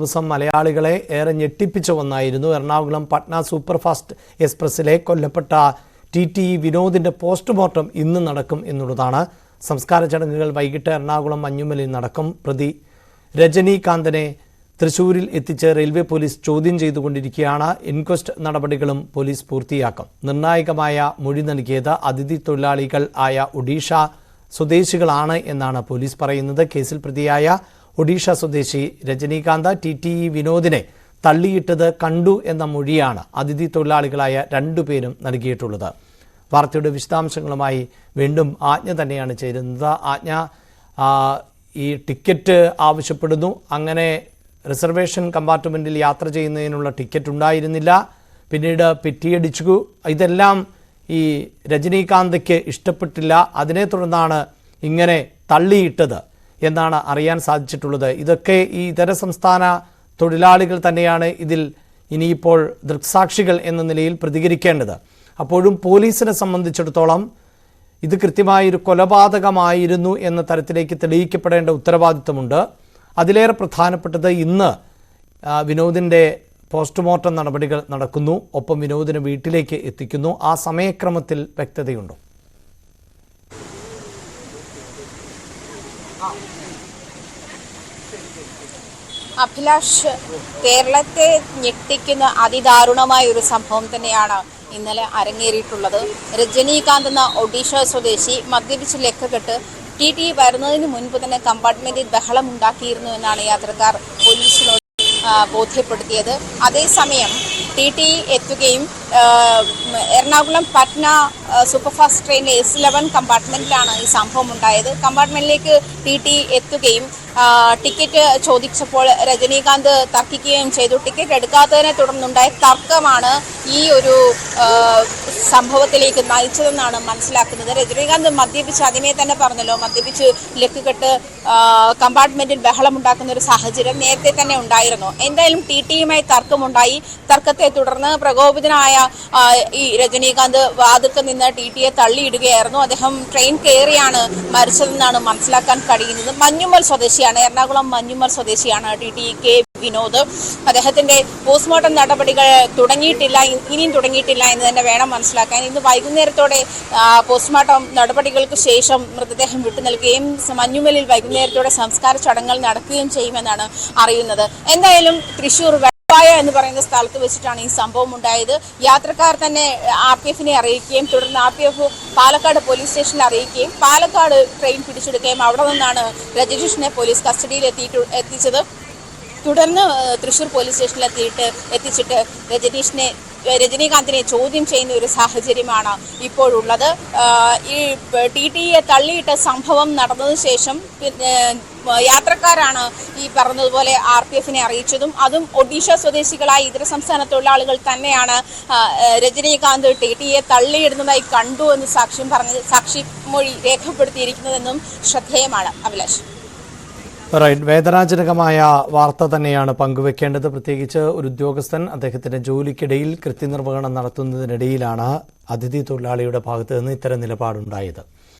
ദിവസം മലയാളികളെ ഏറെ ഞെട്ടിപ്പിച്ച ഒന്നായിരുന്നു എറണാകുളം പട്ന സൂപ്പർഫാസ്റ്റ് എക്സ്പ്രസിലെ കൊല്ലപ്പെട്ട ടി വിനോദിന്റെ പോസ്റ്റ്മോർട്ടം ഇന്ന് നടക്കും എന്നുള്ളതാണ്. സംസ്കാര ചടങ്ങുകൾ വൈകിട്ട് എറണാകുളം മഞ്ഞുമലയിൽ നടക്കും. പ്രതി രജനീകാന്തിനെ തൃശൂരിൽ എത്തിച്ച് റെയിൽവേ പോലീസ് ചോദ്യം ചെയ്തുകൊണ്ടിരിക്കുകയാണ്. ഇൻക്വസ്റ്റ് നടപടികളും പോലീസ് പൂർത്തിയാക്കും. നിർണായകമായ മൊഴി നൽകിയത് അതിഥി തൊഴിലാളികൾ ആയ ഒഡീഷ സ്വദേശികളാണ് എന്നാണ് പോലീസ് പറയുന്നത്. കേസിൽ പ്രതിയായ ഒഡീഷ സ്വദേശി രജനീകാന്ത് ടി വിനോദിനെ തള്ളിയിട്ടത് കണ്ടു എന്ന മൊഴിയാണ് അതിഥി തൊഴിലാളികളായ രണ്ടുപേരും നൽകിയിട്ടുള്ളത്. വാർത്തയുടെ വിശദാംശങ്ങളുമായി വീണ്ടും ആജ്ഞ തന്നെയാണ് ചേരുന്നത്. ആജ്ഞ, ഈ ടിക്കറ്റ് ആവശ്യപ്പെടുന്നു. അങ്ങനെ റിസർവേഷൻ കമ്പാർട്ട്മെൻറ്റിൽ യാത്ര ചെയ്യുന്നതിനുള്ള ടിക്കറ്റ് ഉണ്ടായിരുന്നില്ല. പിന്നീട് പെറ്റിയടിച്ചു. ഇതെല്ലാം ഈ രജനീകാന്തിക്ക് ഇഷ്ടപ്പെട്ടില്ല. അതിനെ തുടർന്നാണ് ഇങ്ങനെ തള്ളിയിട്ടത് എന്നാണ് അറിയാൻ സാധിച്ചിട്ടുള്ളത്. ഇതൊക്കെ ഈ ഇതര സംസ്ഥാന തൊഴിലാളികൾ തന്നെയാണ് ഇതിൽ ഇനിയിപ്പോൾ ദൃക്സാക്ഷികൾ എന്ന നിലയിൽ പ്രതികരിക്കേണ്ടത്. അപ്പോഴും പോലീസിനെ സംബന്ധിച്ചിടത്തോളം ഇത് കൃത്യമായൊരു കൊലപാതകമായിരുന്നു എന്ന തരത്തിലേക്ക് തെളിയിക്കപ്പെടേണ്ട ഉത്തരവാദിത്വമുണ്ട്. അതിലേറെ പ്രധാനപ്പെട്ടത് ഇന്ന് വിനോദിൻ്റെ പോസ്റ്റ്മോർട്ടം നടപടികൾ നടക്കുന്നു. ഒപ്പം വിനോദിനെ വീട്ടിലേക്ക് എത്തിക്കുന്നു. ആ സമയക്രമത്തിൽ വ്യക്തതയുണ്ടോ? അഭിലാഷ്, കേരളത്തെ ഞെട്ടിക്കുന്ന അതിദാരുണമായ ഒരു സംഭവം തന്നെയാണ് ഇന്നലെ അരങ്ങേറിയിട്ടുള്ളത്. രജനീകാന്ത് എന്ന ഒഡീഷ സ്വദേശി മദ്യപിച്ച് ലക്കക്കെട്ട് ടി വരുന്നതിന് മുൻപ് തന്നെ കമ്പാർട്ട്മെന്റിൽ ബഹളം ഉണ്ടാക്കിയിരുന്നു എന്നാണ് യാത്രക്കാർ പോലീസിനോട് ബോധ്യപ്പെടുത്തിയത്. അതേസമയം ടി എത്തുകയും എറണാകുളം പട്ന സൂപ്പർഫാസ്റ്റ് ട്രെയിനിലെ S11 കമ്പാർട്ട്മെന്റിലാണ് ഈ സംഭവം ഉണ്ടായത്. കമ്പാർട്ട്മെന്റിലേക്ക് ടി എത്തുകയും ടിക്കറ്റ് ചോദിച്ചപ്പോൾ രജനീകാന്ത് തർക്കിക്കുകയും ചെയ്തു. ടിക്കറ്റ് എടുക്കാത്തതിനെ തുടർന്നുണ്ടായ തർക്കമാണ് ഈ ഒരു സംഭവത്തിലേക്ക് നയിച്ചതെന്നാണ് മനസ്സിലാക്കുന്നത്. രജനീകാന്ത് മദ്യപിച്ച് ആദ്യമേ തന്നെ പറഞ്ഞല്ലോ, മദ്യപിച്ച് ലക്കുകെട്ട് കമ്പാർട്ട്മെന്റിൽ ബഹളമുണ്ടാക്കുന്ന ഒരു സാഹചര്യം നേരത്തെ തന്നെ ഉണ്ടായിരുന്നു. എന്തായാലും ടിയുമായി തർക്കമുണ്ടായി. തർക്കത്തെ തുടർന്ന് പ്രകോപിതനായ ഈ രജനീകാന്ത് വാതിൽക്കൽ നിന്ന് ടിയെ തള്ളിയിടുകയായിരുന്നു. അദ്ദേഹം ട്രെയിൻ കയറിയാണ് മരിച്ചതെന്നാണ് മനസ്സിലാക്കാൻ കഴിയുന്നത്. മഞ്ഞുമൽ സ്വദേശിയാണ്, എറണാകുളം മഞ്ഞുമൽ സ്വദേശിയാണ് ടി വിനോദ്. അദ്ദേഹത്തിന്റെ പോസ്റ്റ്മോർട്ടം നടപടികൾ ഇനിയും തുടങ്ങിയിട്ടില്ല എന്ന് തന്നെ വേണം മനസ്സിലാക്കാൻ. ഇന്ന് വൈകുന്നേരത്തോടെ പോസ്റ്റ്മോർട്ടം നടപടികൾക്ക് ശേഷം മൃതദേഹം വിട്ടു നൽകുകയും മഞ്ഞുമലിൽ വൈകുന്നേരത്തോടെ സംസ്കാര ചടങ്ങുകൾ നടക്കുകയും ചെയ്യുമെന്നാണ് അറിയുന്നത്. എന്തായാലും തൃശൂർ എന്ന് പറയുന്ന സ്ഥലത്ത് വെച്ചിട്ടാണ് ഈ സംഭവം ഉണ്ടായത്. യാത്രക്കാർ തന്നെ RPFനെ അറിയിക്കുകയും തുടർന്ന് RPF പാലക്കാട് പോലീസ് സ്റ്റേഷനിൽ അറിയിക്കുകയും പാലക്കാട് ട്രെയിൻ പിടിച്ചെടുക്കുകയും അവിടെ നിന്നാണ് രജനീഷിനെ പോലീസ് കസ്റ്റഡിയിൽ എത്തിച്ചത്. തുടർന്ന് തൃശൂർ പോലീസ് സ്റ്റേഷനിൽ എത്തിച്ചിട്ട് രജനീകാന്തിനെ ചോദ്യം ചെയ്യുന്ന ഒരു സാഹചര്യമാണ് ഇപ്പോഴുള്ളത്. ഈ ടിയെ തള്ളിയിട്ട സംഭവം നടന്നതിന് ശേഷം യാത്രക്കാരാണ് ഈ പറഞ്ഞതുപോലെ RPFനെ അറിയിച്ചതും. അതും ഒഡീഷ സ്വദേശികളായ ഇതര സംസ്ഥാന തൊഴിലാളികൾ തന്നെയാണ് രജനീകാന്ത് ടിയെ തള്ളിയിടുന്നതായി കണ്ടു എന്ന് സാക്ഷിമൊഴി രേഖപ്പെടുത്തിയിരിക്കുന്നതെന്നും ശ്രദ്ധേയമാണ്. അഭിലാഷ്, വേദനാജനകമായ വാർത്ത തന്നെയാണ് പങ്കുവെക്കേണ്ടത്. പ്രത്യേകിച്ച് ഒരു ഉദ്യോഗസ്ഥൻ അദ്ദേഹത്തിന്റെ ജോലിക്കിടയിൽ കൃത്യനിർവഹണം നടത്തുന്നതിനിടയിലാണ് അതിഥി തൊഴിലാളിയുടെ ഭാഗത്ത് നിന്ന് ഇത്തരം നിലപാടുണ്ടായത്.